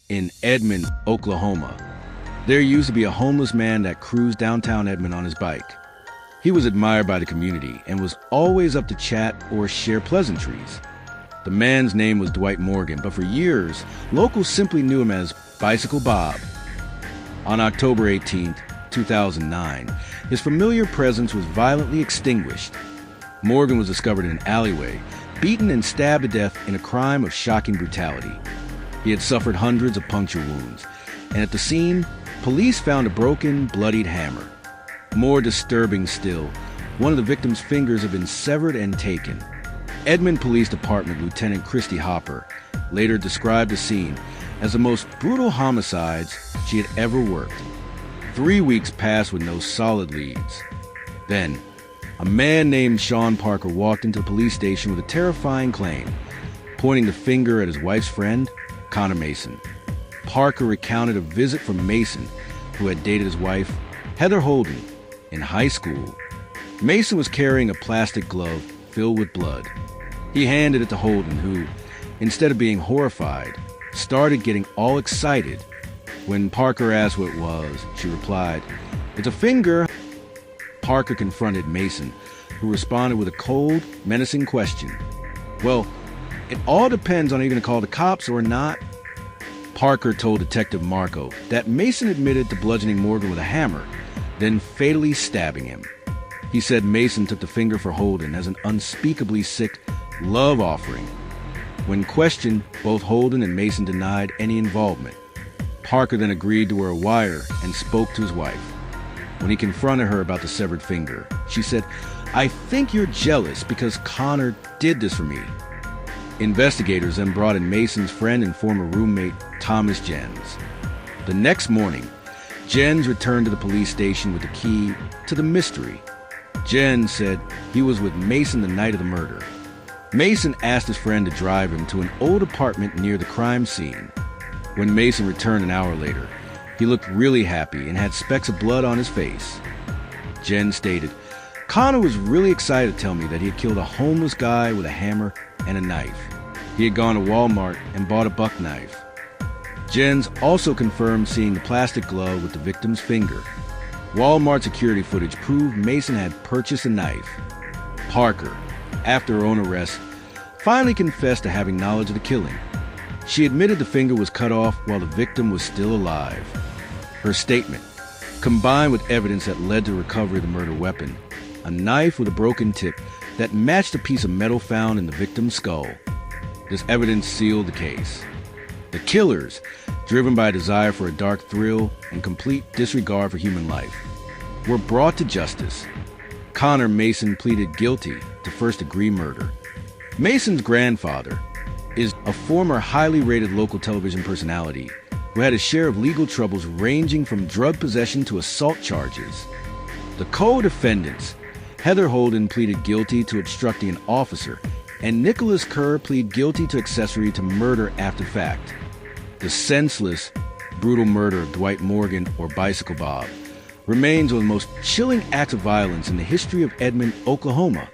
in Edmond, Oklahoma. There used to be a homeless man that cruised downtown Edmond on his bike. He was admired by the community and was always up to chat or share pleasantries. The man's name was Dwight Morgan, but for years, locals simply knew him as Bicycle Bob. On October 18, 2009, his familiar presence was violently extinguished. Morgan was discovered in an alleyway, beaten and stabbed to death in a crime of shocking brutality. He had suffered hundreds of puncture wounds, and at the scene, police found a broken, bloodied hammer. More disturbing still, one of the victim's fingers had been severed and taken. Edmond Police Department Lieutenant Christy Hopper later described the scene as the most brutal homicides she had ever worked. 3 weeks passed with no solid leads. Then, a man named Sean Parker walked into the police station with a terrifying claim, pointing the finger at his wife's friend, Connor Mason. Parker recounted a visit from Mason, who had dated his wife, Heather Holden, in high school. Mason was carrying a plastic glove filled with blood. He handed it to Holden, who, instead of being horrified, started getting all excited. When Parker asked what it was, she replied, "It's a finger." Parker confronted Mason, who responded with a cold, menacing question. "Well, it all depends on are you going to call the cops or not." Parker told Detective Marco that Mason admitted to bludgeoning Morgan with a hammer, then fatally stabbing him. He said Mason took the finger for Holden as an unspeakably sick love offering. When questioned, both Holden and Mason denied any involvement. Parker then agreed to wear a wire and spoke to his wife. When he confronted her about the severed finger, she said, "I think you're jealous because Connor did this for me." Investigators then brought in Mason's friend and former roommate, Thomas Jens. The next morning, Jens returned to the police station with the key to the mystery. Jens said he was with Mason the night of the murder. Mason asked his friend to drive him to an old apartment near the crime scene. When Mason returned an hour later, he looked really happy and had specks of blood on his face. Jen stated, "Connor was really excited to tell me that he had killed a homeless guy with a hammer and a knife. He had gone to Walmart and bought a buck knife." Jens also confirmed seeing the plastic glove with the victim's finger. Walmart security footage proved Mason had purchased a knife. Parker, after her own arrest, finally confessed to having knowledge of the killing. She admitted the finger was cut off while the victim was still alive. Her statement, combined with evidence that led to the recovery of the murder weapon, a knife with a broken tip that matched a piece of metal found in the victim's skull. This evidence sealed the case. The killers, driven by a desire for a dark thrill and complete disregard for human life, were brought to justice. Connor Mason pleaded guilty to first-degree murder. Mason's grandfather is a former highly rated local television personality who had a share of legal troubles ranging from drug possession to assault charges. The co-defendants, Heather Holden pleaded guilty to obstructing an officer, and Nicholas Kerr pleaded guilty to accessory to murder after fact. The senseless, brutal murder of Dwight Morgan, or Bicycle Bob, remains one of the most chilling acts of violence in the history of Edmond, Oklahoma.